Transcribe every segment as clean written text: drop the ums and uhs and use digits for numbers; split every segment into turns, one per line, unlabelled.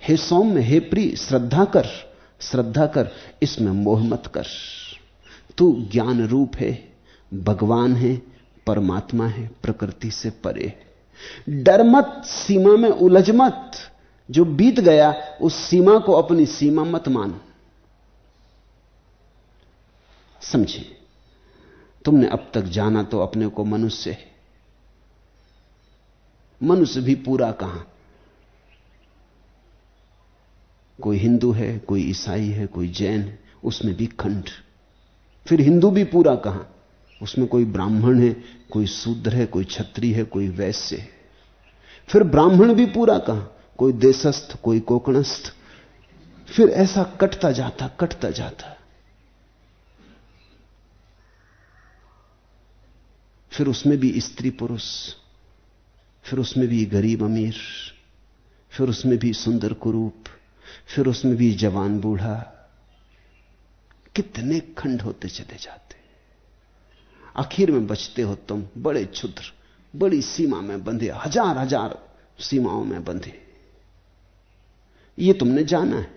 हे सौम्य, हे प्रिय, श्रद्धा कर, श्रद्धा कर, इसमें मोह मत कर। तू ज्ञान रूप है, भगवान है, परमात्मा है, प्रकृति से परे है। डर मत, सीमा में उलझ मत। जो बीत गया उस सीमा को अपनी सीमा मत मान। समझे? तुमने अब तक जाना तो अपने को मनुष्य है। मनुष्य भी पूरा कहां? कोई हिंदू है, कोई ईसाई है, कोई जैन है, उसमें भी खंड। फिर हिंदू भी पूरा कहां? उसमें कोई ब्राह्मण है, कोई शूद्र है, कोई क्षत्रिय है, कोई वैश्य है। फिर ब्राह्मण भी पूरा कहां? कोई देशस्थ, कोई कोकणस्थ। फिर ऐसा कटता जाता, कटता जाता। फिर उसमें भी स्त्री पुरुष, फिर उसमें भी गरीब अमीर, फिर उसमें भी सुंदर कुरूप, फिर उसमें भी जवान बूढ़ा। कितने खंड होते चले जाते। आखिर में बचते हो तुम बड़े क्षुद्र, बड़ी सीमा में बंधे, हजार हजार सीमाओं में बंधे। ये तुमने जाना है।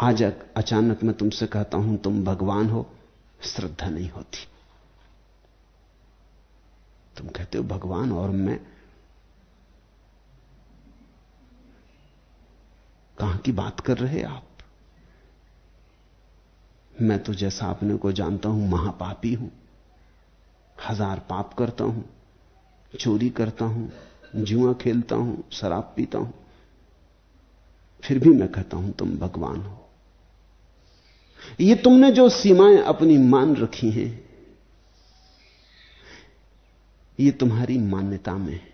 आज अचानक मैं तुमसे कहता हूं तुम भगवान हो, श्रद्धा नहीं होती। तुम कहते हो भगवान और मैं। कहां की बात कर रहे आप? मैं तो जैसा अपने को जानता हूं महापापी हूं, हजार पाप करता हूं, चोरी करता हूं, जुआ खेलता हूं, शराब पीता हूं। फिर भी मैं कहता हूं तुम भगवान हो। ये तुमने जो सीमाएं अपनी मान रखी हैं, ये तुम्हारी मान्यता में है।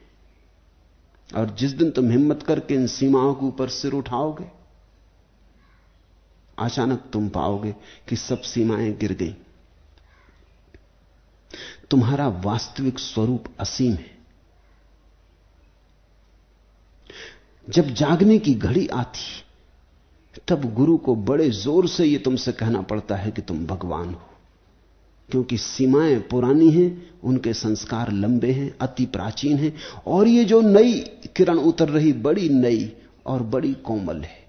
और जिस दिन तुम हिम्मत करके इन सीमाओं के ऊपर सिर उठाओगे, अचानक तुम पाओगे कि सब सीमाएं गिर गई। तुम्हारा वास्तविक स्वरूप असीम है। जब जागने की घड़ी आती, तब गुरु को बड़े जोर से यह तुमसे कहना पड़ता है कि तुम भगवान हो। क्योंकि सीमाएं पुरानी हैं, उनके संस्कार लंबे हैं, अति प्राचीन हैं। और ये जो नई किरण उतर रही, बड़ी नई और बड़ी कोमल है।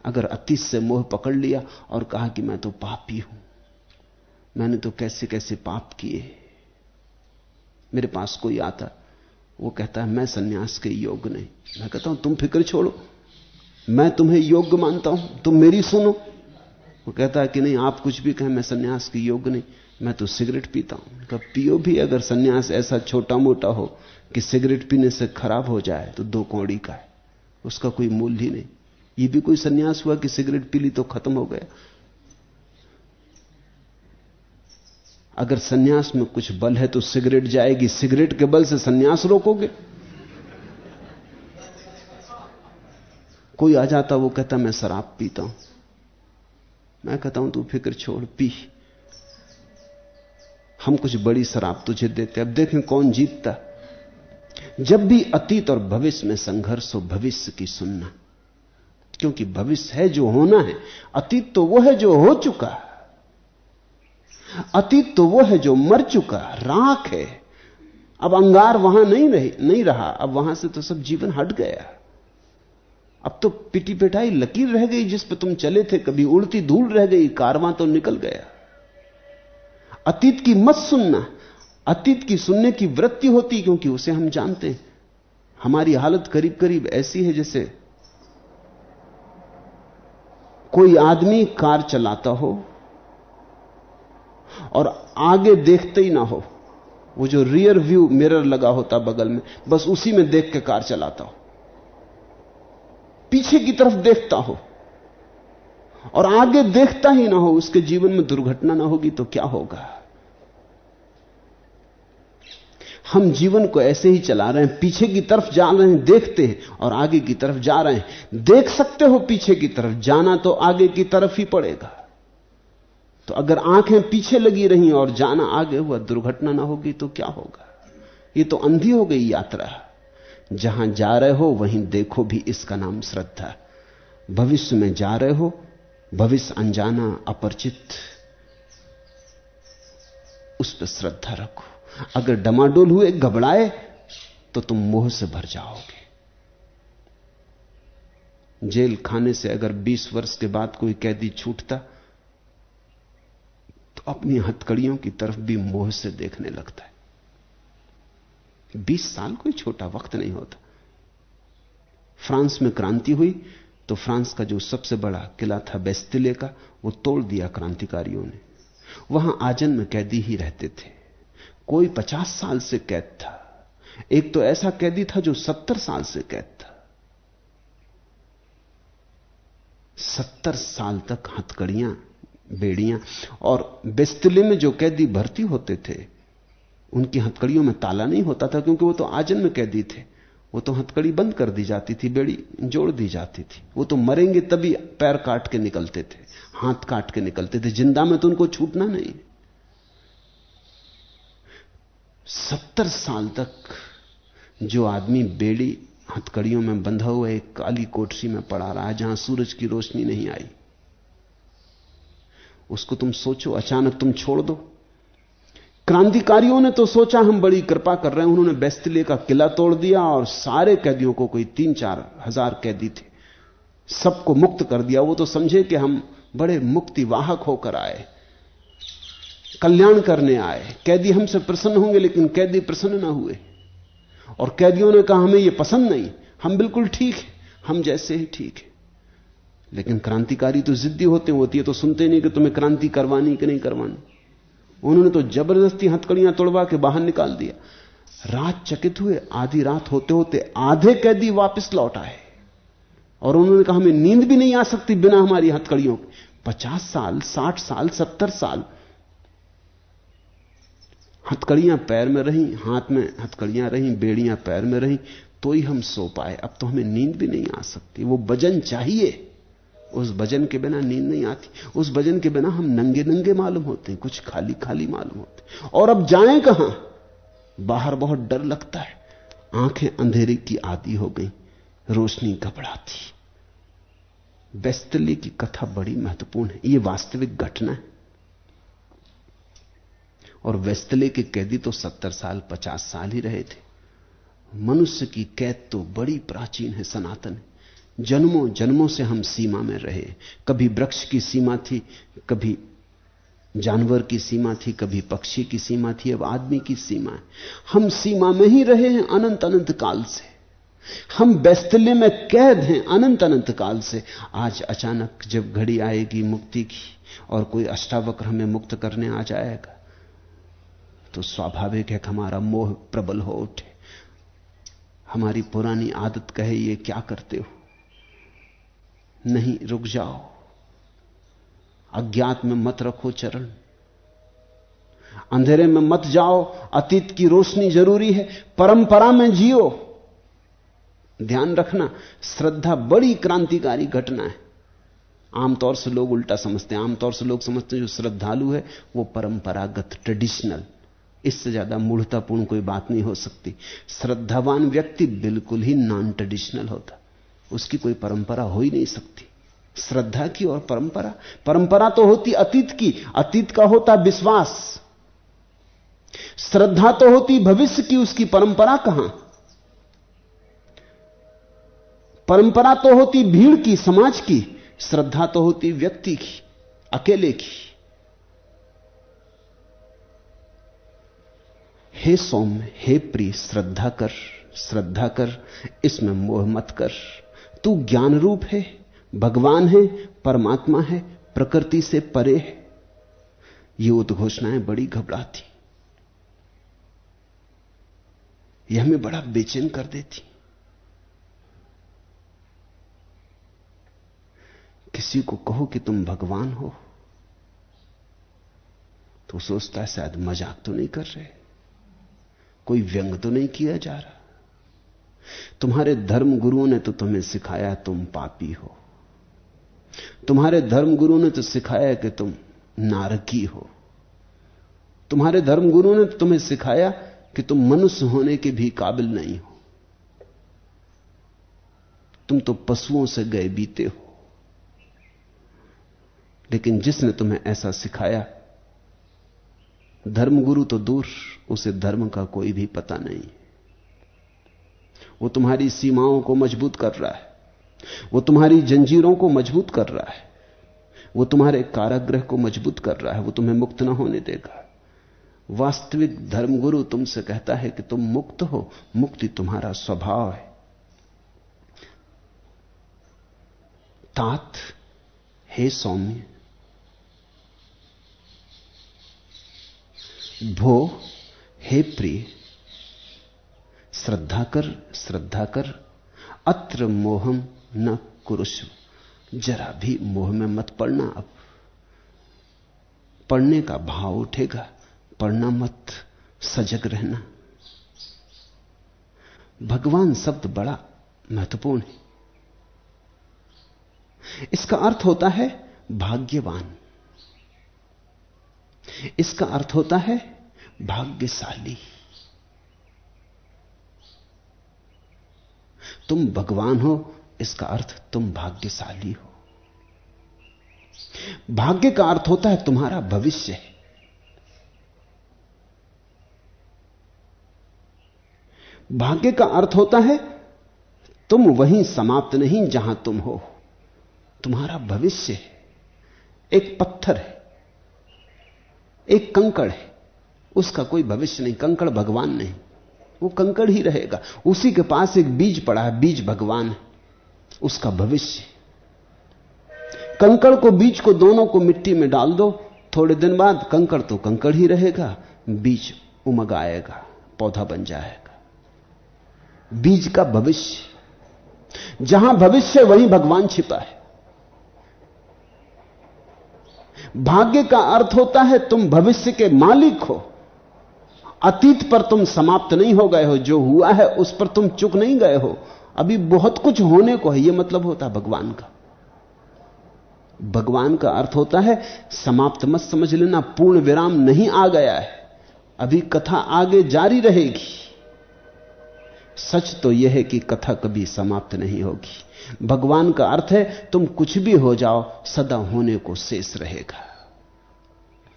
अगर अतीत से मोह पकड़ लिया और कहा कि मैं तो पापी हूं, मैंने तो कैसे कैसे पाप किए। मेरे पास कोई आता, वो कहता है मैं सन्यास के योग्य नहीं। मैं कहता हूं तुम फिक्र छोड़ो, मैं तुम्हें योग्य मानता हूं, तुम मेरी सुनो। वो कहता है कि नहीं, आप कुछ भी कहें, मैं सन्यास के योग्य नहीं, मैं तो सिगरेट पीता हूं। कब पियो भी, अगर सन्यास ऐसा छोटा मोटा हो कि सिगरेट पीने से खराब हो जाए तो 2 कौड़ी का है, उसका कोई मूल्य ही नहीं। ये भी कोई सन्यास हुआ कि सिगरेट पी ली तो खत्म हो गया। अगर सन्यास में कुछ बल है तो सिगरेट जाएगी, सिगरेट के बल से सन्यास रोकोगे? कोई आ जाता, वो कहता मैं शराब पीता हूं। मैं कहता हूं तू फिक्र छोड़, पी, हम कुछ बड़ी शराब तुझे देते। अब देखें कौन जीतता। जब भी अतीत और भविष्य में संघर्ष हो, भविष्य की सुनना, क्योंकि भविष्य है जो होना है, अतीत तो वो है जो हो चुका, अतीत तो वो है जो मर चुका, राख है। अब अंगार वहां नहीं रहा, अब वहां से तो सब जीवन हट गया। अब तो पिटी पिटाई लकीर रह गई जिस पर तुम चले थे, कभी उड़ती धूल रह गई, कारवां तो निकल गया। अतीत की मत सुनना। अतीत की सुनने की वृत्ति होती, क्योंकि उसे हम जानते हैं। हमारी हालत करीब करीब ऐसी है जैसे कोई आदमी कार चलाता हो और आगे देखते ही ना हो, वो जो रियर व्यू मिरर लगा होता बगल में, बस उसी में देख के कार चलाता हो, पीछे की तरफ देखता हो और आगे देखता ही ना हो। उसके जीवन में दुर्घटना ना होगी तो क्या होगा? हम जीवन को ऐसे ही चला रहे हैं, पीछे की तरफ जा रहे हैं, देखते हैं, और आगे की तरफ जा रहे हैं। देख सकते हो पीछे की तरफ, जाना तो आगे की तरफ ही पड़ेगा। तो अगर आंखें पीछे लगी रही और जाना आगे हुआ, दुर्घटना ना होगी तो क्या होगा? ये तो अंधी हो गई यात्रा। जहां जा रहे हो वहीं देखो भी, इसका नाम श्रद्धा। भविष्य में जा रहे हो, भविष्य अनजाना, अपरिचित, उस पर श्रद्धा रखो। अगर डमाडोल हुए, घबराए, तो तुम मोह से भर जाओगे। जेल खाने से अगर 20 वर्ष के बाद कोई कैदी छूटता तो अपनी हथकड़ियों की तरफ भी मोह से देखने लगता है। 20 साल कोई छोटा वक्त नहीं होता। फ्रांस में क्रांति हुई तो फ्रांस का जो सबसे बड़ा किला था बेस्टिले का, वो तोड़ दिया क्रांतिकारियों ने। वहां आजन्म कैदी ही रहते थे। कोई 50 साल से कैद था। एक तो ऐसा कैदी था जो 70 साल से कैद था। 70 साल तक हथकड़ियां, बेड़ियां। और बेस्टिले में जो कैदी भर्ती होते थे उनकी हथकड़ियों में ताला नहीं होता था, क्योंकि वो तो आजन्म कैदी थे। वो तो हथकड़ी बंद कर दी जाती थी, बेड़ी जोड़ दी जाती थी। वो तो मरेंगे तभी पैर काट के निकलते थे, हाथ काट के निकलते थे। जिंदा में तो उनको छूटना नहीं। 70 साल तक जो आदमी बेड़ी हथकड़ियों में बंधा हुआ एक काली कोठरी में पड़ा रहा है जहां सूरज की रोशनी नहीं आई, उसको तुम सोचो, अचानक तुम छोड़ दो। क्रांतिकारियों ने तो सोचा हम बड़ी कृपा कर रहे हैं, उन्होंने बेस्टिले का किला तोड़ दिया और सारे कैदियों को, कोई 3-4 हजार कैदी थे, सबको मुक्त कर दिया। वो तो समझे कि हम बड़े मुक्ति वाहक होकर आए, कल्याण करने आए, कैदी हमसे प्रसन्न होंगे। लेकिन कैदी प्रसन्न ना हुए और कैदियों ने कहा हमें यह पसंद नहीं, हम बिल्कुल ठीक है, हम जैसे ही ठीक है। लेकिन क्रांतिकारी तो जिद्दी होते हैं, तो सुनते नहीं कि तुम्हें क्रांति करवानी कि नहीं करवानी। उन्होंने तो जबरदस्ती हथकड़ियां तोड़वा के बाहर निकाल दिया। रात चकित हुए, आधी रात होते होते आधे कैदी वापस लौट आए और उन्होंने कहा हमें नींद भी नहीं आ सकती बिना हमारी हथकड़ियों के। 50 साल, 60 साल, 70 साल हथकड़ियां पैर में रहीं, हाथ में हथकड़ियां रहीं, बेड़ियां पैर में रहीं, तो ही हम सो पाए। अब तो हमें नींद भी नहीं आ सकती। वो वजन चाहिए, उस वजन के बिना नींद नहीं आती। उस वजन के बिना हम नंगे नंगे मालूम होते हैं, कुछ खाली खाली मालूम होते हैं। और अब जाएं कहां? बाहर बहुत डर लगता है, आंखें अंधेरे की आदी हो गई, रोशनी घबराती। बेस्टिले की कथा बड़ी महत्वपूर्ण है, यह वास्तविक घटना है। और बेस्टिले के कैदी तो 70 साल 50 साल ही रहे थे। मनुष्य की कैद तो बड़ी प्राचीन है, सनातन है। जन्मों जन्मों से हम सीमा में रहे। कभी वृक्ष की सीमा थी, कभी जानवर की सीमा थी, कभी पक्षी की सीमा थी, अब आदमी की सीमा है। हम सीमा में ही रहे हैं अनंत अनंत काल से। हम बेस्टिले में कैद हैं अनंत अनंत काल से। आज अचानक जब घड़ी आएगी मुक्ति की और कोई अष्टावक्र हमें मुक्त करने आ जाएगा, तो स्वाभाविक है कि हमारा मोह प्रबल हो उठे। हमारी पुरानी आदत कहे ये क्या करते हो, नहीं रुक जाओ, अज्ञात में मत रखो चरण, अंधेरे में मत जाओ, अतीत की रोशनी जरूरी है, परंपरा में जियो। ध्यान रखना, श्रद्धा बड़ी क्रांतिकारी घटना है। आमतौर से लोग उल्टा समझते हैं। आमतौर से लोग समझते हैं जो श्रद्धालु है वो परंपरागत, ट्रेडिशनल, इससे ज्यादा मूढ़तापूर्ण कोई बात नहीं हो सकती। श्रद्धावान व्यक्ति बिल्कुल ही नॉन ट्रेडिशनल होता, उसकी कोई परंपरा हो ही नहीं सकती। श्रद्धा की और परंपरा, परंपरा तो होती अतीत की, अतीत का होता विश्वास। श्रद्धा तो होती भविष्य की, उसकी परंपरा कहां? परंपरा तो होती भीड़ की, समाज की, श्रद्धा तो होती व्यक्ति की, अकेले की। हे सौम्य, हे प्रिय, श्रद्धा कर, श्रद्धा कर, इसमें मोह मत कर। तू ज्ञान रूप है, भगवान है, परमात्मा है, प्रकृति से परे है। ये उद्घोषणाएं बड़ी घबराती, यह हमें बड़ा बेचैन कर देती। किसी को कहो कि तुम भगवान हो तो सोचता है शायद मजाक तो नहीं कर रहे, कोई व्यंग तो नहीं किया जा रहा। तुम्हारे धर्म गुरुओं ने तो तुम्हें सिखाया तुम पापी हो, तुम्हारे धर्म गुरुओं ने तो सिखाया कि तुम नारकी हो, तुम्हारे धर्म गुरुओं ने तो तुम्हें सिखाया कि तुम मनुष्य होने के भी काबिल नहीं हो, तुम तो पशुओं से गए बीते हो। लेकिन जिसने तुम्हें ऐसा सिखाया, धर्मगुरु तो दूर, उसे धर्म का कोई भी पता नहीं। वो तुम्हारी सीमाओं को मजबूत कर रहा है, वो तुम्हारी जंजीरों को मजबूत कर रहा है, वो तुम्हारे कारागृह को मजबूत कर रहा है, वो तुम्हें मुक्त ना होने देगा। वास्तविक धर्मगुरु तुमसे कहता है कि तुम मुक्त हो, मुक्ति तुम्हारा स्वभाव है। तात, हे सौम्य, भो, हे प्रिय, श्रद्धा कर, श्रद्धा कर, अत्र मोहम न कुरुष्व, जरा भी मोह में मत पड़ना। अब पढ़ने का भाव उठेगा, पढ़ना मत, सजग रहना। भगवान शब्द बड़ा महत्वपूर्ण है। इसका अर्थ होता है भाग्यवान, इसका अर्थ होता है भाग्यशाली। तुम भगवान हो, इसका अर्थ तुम भाग्यशाली हो। भाग्य का अर्थ होता है तुम्हारा भविष्य। भाग्य का अर्थ होता है तुम वहीं समाप्त नहीं जहां तुम हो, तुम्हारा भविष्य है। एक पत्थर है, एक कंकड़ है, उसका कोई भविष्य नहीं। कंकड़ भगवान नहीं, वो कंकड़ ही रहेगा। उसी के पास एक बीज पड़ा है, बीज भगवान है, उसका भविष्य। कंकड़ को, बीज को, दोनों को मिट्टी में डाल दो, थोड़े दिन बाद कंकड़ तो कंकड़ ही रहेगा, बीज उमग आएगा, पौधा बन जाएगा। बीज का भविष्य, जहां भविष्य वहीं भगवान छिपा है। भाग्य का अर्थ होता है तुम भविष्य के मालिक हो। अतीत पर तुम समाप्त नहीं हो गए हो, जो हुआ है उस पर तुम चुक नहीं गए हो, अभी बहुत कुछ होने को है। यह मतलब होता है भगवान का। भगवान का अर्थ होता है समाप्त मत समझ लेना, पूर्ण विराम नहीं आ गया है, अभी कथा आगे जारी रहेगी। सच तो यह है कि कथा कभी समाप्त नहीं होगी। भगवान का अर्थ है तुम कुछ भी हो जाओ, सदा होने को शेष रहेगा,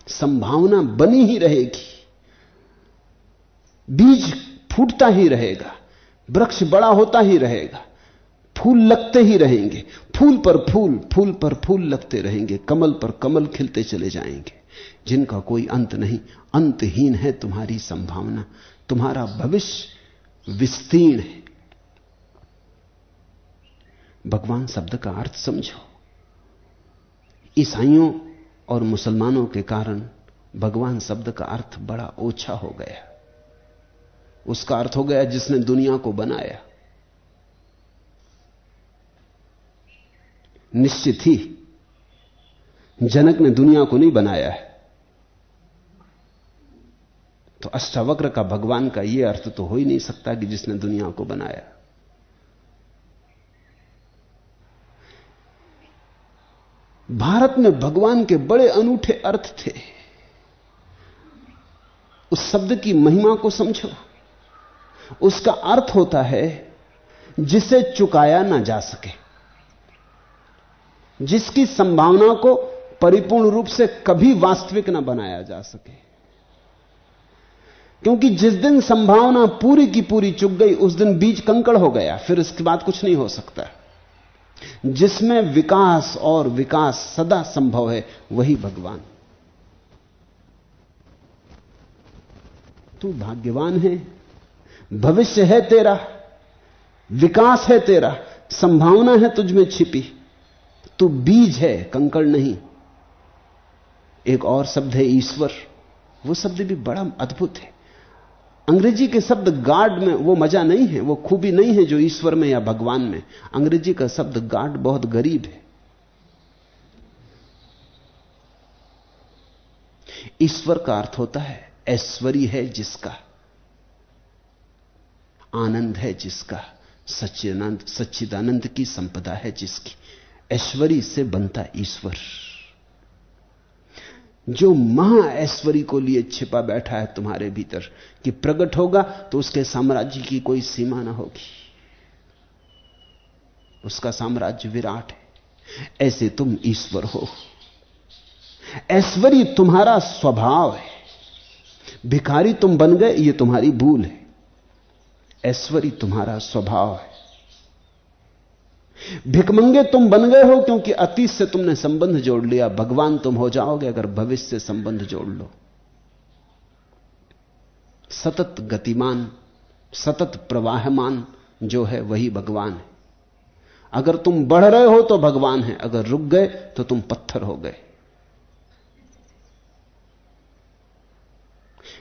संभावना बनी ही रहेगी, बीज फूटता ही रहेगा, वृक्ष बड़ा होता ही रहेगा, फूल लगते ही रहेंगे, फूल पर फूल, फूल पर फूल लगते रहेंगे, कमल पर कमल खिलते चले जाएंगे, जिनका कोई अंत नहीं। अंतहीन है तुम्हारी संभावना, तुम्हारा भविष्य विस्तीर्ण है। भगवान शब्द का अर्थ समझो। ईसाइयों और मुसलमानों के कारण भगवान शब्द का अर्थ बड़ा ओछा हो गया। उसका अर्थ हो गया जिसने दुनिया को बनाया। निश्चित ही जनक ने दुनिया को नहीं बनाया है, तो अष्टावक्र का भगवान का यह अर्थ तो हो ही नहीं सकता कि जिसने दुनिया को बनाया। भारत में भगवान के बड़े अनूठे अर्थ थे। उस शब्द की महिमा को समझो। उसका अर्थ होता है जिसे चुकाया ना जा सके, जिसकी संभावना को परिपूर्ण रूप से कभी वास्तविक ना बनाया जा सके। क्योंकि जिस दिन संभावना पूरी की पूरी चुक गई, उस दिन बीज कंकड़ हो गया, फिर इसके बाद कुछ नहीं हो सकता। जिसमें विकास और विकास सदा संभव है, वही भगवान। तू भाग्यवान है, भविष्य है तेरा, विकास है तेरा, संभावना है तुझमें छिपी। तू बीज है, कंकड़ नहीं। एक और शब्द है ईश्वर, वो शब्द भी बड़ा अद्भुत है। अंग्रेजी के शब्द गॉड में वो मजा नहीं है, वो खूबी नहीं है जो ईश्वर में या भगवान में। अंग्रेजी का शब्द गॉड बहुत गरीब है। ईश्वर का अर्थ होता है ऐश्वर्य है जिसका, आनंद है जिसका, सच्चिदानंद की संपदा है जिसकी। ऐश्वर्य से बनता ईश्वर, जो महा ऐश्वर्य को लिए छिपा बैठा है तुम्हारे भीतर, कि प्रकट होगा तो उसके साम्राज्य की कोई सीमा ना होगी। उसका साम्राज्य विराट है। ऐसे तुम ईश्वर हो। ऐश्वर्य तुम्हारा स्वभाव है। भिखारी तुम बन गए, यह तुम्हारी भूल है। ऐश्वर्य तुम्हारा स्वभाव है। भिखमंगे तुम बन गए हो क्योंकि अतीत से तुमने संबंध जोड़ लिया। भगवान तुम हो जाओगे अगर भविष्य से संबंध जोड़ लो। सतत गतिमान, सतत प्रवाहमान जो है वही भगवान है। अगर तुम बढ़ रहे हो तो भगवान है, अगर रुक गए तो तुम पत्थर हो गए।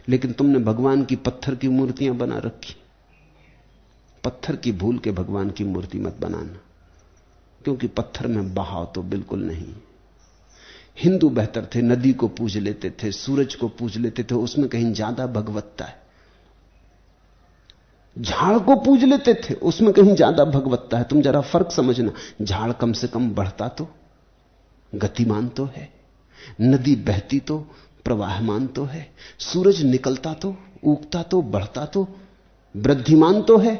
लेकिन तुमने भगवान की पत्थर की मूर्तियां बना रखी। पत्थर की भूल के भगवान की मूर्ति मत बनाना, क्योंकि पत्थर में बहाव तो बिल्कुल नहीं। हिंदू बेहतर थे, नदी को पूज लेते थे, सूरज को पूज लेते थे, उसमें कहीं ज्यादा भगवत्ता है। झाड़ को पूज लेते थे, उसमें कहीं ज्यादा भगवत्ता है। तुम जरा फर्क समझना। झाड़ कम से कम बढ़ता तो, गतिमान तो है, नदी बहती तो, प्रवाहमान तो है, सूरज निकलता तो, उगता तो, बढ़ता तो, वृद्धिमान तो है।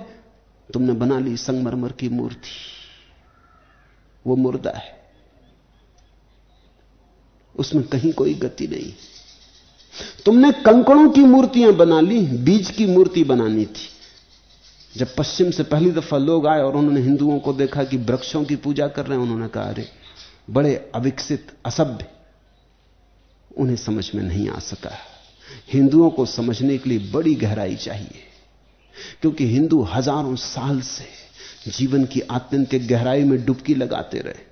तुमने बना ली संगमरमर की मूर्ति, वो मुर्दा है, उसमें कहीं कोई गति नहीं। तुमने कंकड़ों की मूर्तियां बना ली, बीज की मूर्ति बनानी थी। जब पश्चिम से पहली दफा लोग आए और उन्होंने हिंदुओं को देखा कि वृक्षों की पूजा कर रहे हैं, उन्होंने कहा अरे बड़े अविकसित, असभ्य। उन्हें समझ में नहीं आ सका। हिंदुओं को समझने के लिए बड़ी गहराई चाहिए, क्योंकि हिंदू हजारों साल से जीवन की आत्यंतिक गहराई में डुबकी लगाते रहे।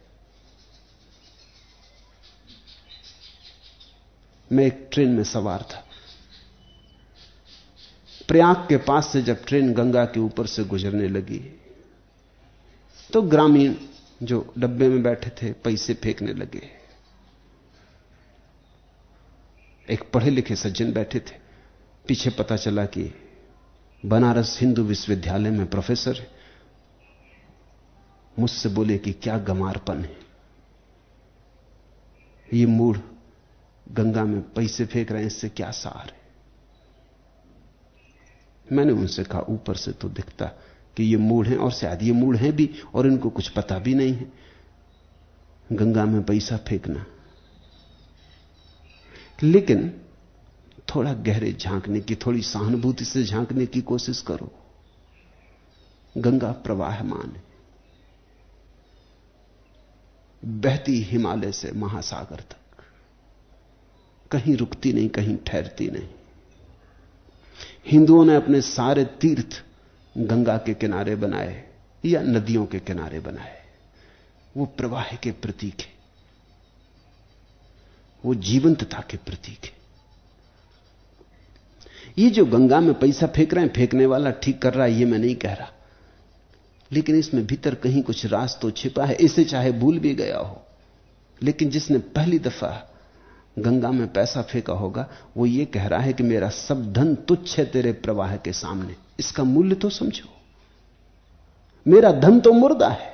मैं एक ट्रेन में सवार था। प्रयाग के पास से जब ट्रेन गंगा के ऊपर से गुजरने लगी तो ग्रामीण जो डब्बे में बैठे थे पैसे फेंकने लगे। एक पढ़े लिखे सज्जन बैठे थे। पीछे पता चला कि बनारस हिंदू विश्वविद्यालय में प्रोफेसर है। मुझसे बोले कि क्या गमारपन है, ये मूढ़ गंगा में पैसे फेंक रहे हैं, इससे क्या सार है। मैंने उनसे कहा ऊपर से तो दिखता कि ये मूढ़ हैं, और शायद ये मूढ़ हैं भी और इनको कुछ पता भी नहीं है गंगा में पैसा फेंकना। लेकिन थोड़ा गहरे झांकने की, थोड़ी सहानुभूति से झांकने की कोशिश करो। गंगा प्रवाहमान है, बहती हिमालय से महासागर तक, कहीं रुकती नहीं, कहीं ठहरती नहीं। हिंदुओं ने अपने सारे तीर्थ गंगा के किनारे बनाए या नदियों के किनारे बनाए। वो प्रवाह के प्रतीक है, वो जीवंतता के प्रतीक है। ये जो गंगा में पैसा फेंक रहे हैं, फेंकने वाला ठीक कर रहा है ये मैं नहीं कह रहा, लेकिन इसमें भीतर कहीं कुछ राज तो छिपा है। इसे चाहे भूल भी गया हो, लेकिन जिसने पहली दफा गंगा में पैसा फेंका होगा वो ये कह रहा है कि मेरा सब धन तुच्छ है तेरे प्रवाह के सामने, इसका मूल्य तो समझो। मेरा धन तो मुर्दा है,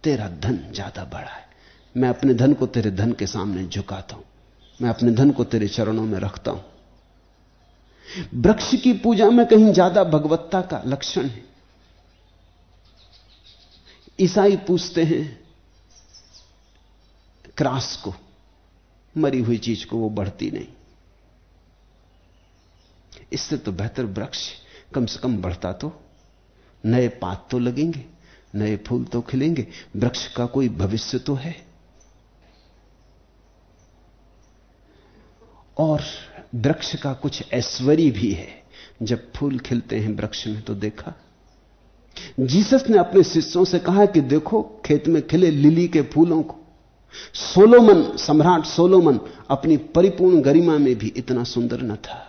तेरा धन ज्यादा बड़ा है। मैं अपने धन को तेरे धन के सामने झुकाता हूं, मैं अपने धन को तेरे चरणों में रखता हूं। वृक्ष की पूजा में कहीं ज्यादा भगवत्ता का लक्षण है। ईसाई पूछते हैं क्रास को, मरी हुई चीज को, वो बढ़ती नहीं। इससे तो बेहतर वृक्ष कम से कम बढ़ता तो, नए पात तो लगेंगे, नए फूल तो खिलेंगे, वृक्ष का कोई भविष्य तो है। और वृक्ष का कुछ ऐश्वर्य भी है। जब फूल खिलते हैं वृक्ष में तो देखा, जीसस ने अपने शिष्यों से कहा कि देखो खेत में खिले लिली के फूलों को। सोलोमन, सम्राट सोलोमन अपनी परिपूर्ण गरिमा में भी इतना सुंदर न था।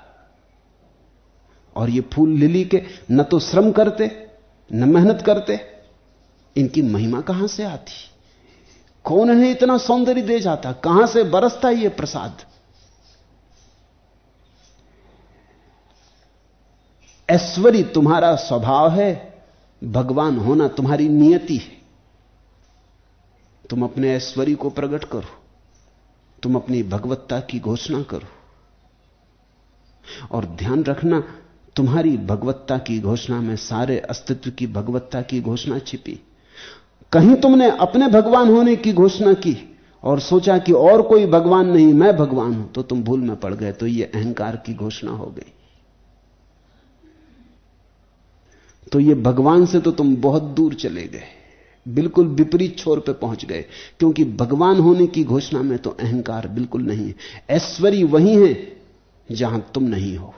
और ये फूल लिली के न तो श्रम करते न मेहनत करते, इनकी महिमा कहां से आती? कौन इन्हें इतना सौंदर्य दे जाता? कहां से बरसता ये प्रसाद? ऐश्वर्य तुम्हारा स्वभाव है, भगवान होना तुम्हारी नियति है। तुम अपने ऐश्वर्य को प्रकट करो, तुम अपनी भगवत्ता की घोषणा करो। और ध्यान रखना, तुम्हारी भगवत्ता की घोषणा में सारे अस्तित्व की भगवत्ता की घोषणा छिपी। कहीं तुमने अपने भगवान होने की घोषणा की और सोचा कि और कोई भगवान नहीं, मैं भगवान हूं, तो तुम भूल में पड़ गए। तो यह अहंकार की घोषणा हो गई। तो ये भगवान से तो तुम बहुत दूर चले गए, बिल्कुल विपरीत छोर पे पहुंच गए। क्योंकि भगवान होने की घोषणा में तो अहंकार बिल्कुल नहीं है। ऐश्वर्य वही है जहां तुम नहीं हो,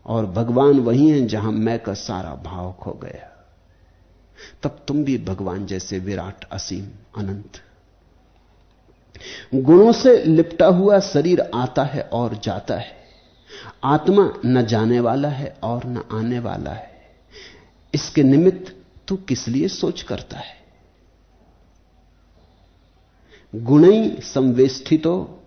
और भगवान वही है जहां मैं का सारा भाव खो गया। तब तुम भी भगवान जैसे विराट, असीम, अनंत। गुणों से लिपटा हुआ शरीर आता है और जाता है। आत्मा न जाने वाला है और न आने वाला है। इसके निमित्त तू किस लिए सोच करता है? गुणै संवेष्टितो